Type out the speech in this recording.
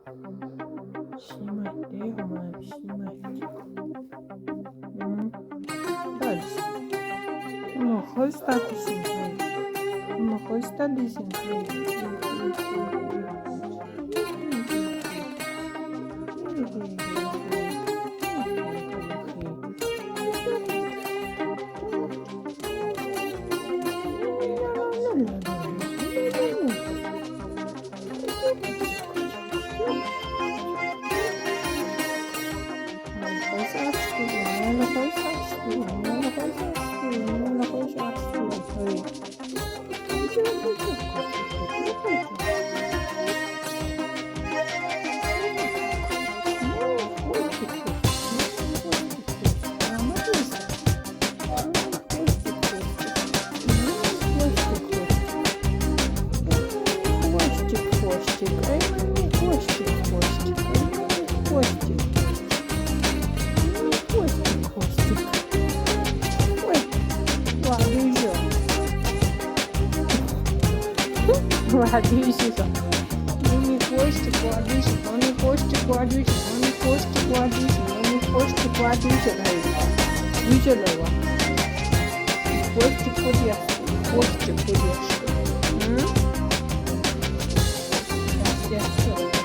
Снимай, мам, снимай. Дальше. Ну, хочешь так снимай. Ну, хочешь так снимай. Ладюсика, ну не костик, Ладюсик, ну не костик, Ладюсик, ну не костик, Ладюсик, ну не костик, Ладюсик, видела? Костик кудешки. Сейчас все.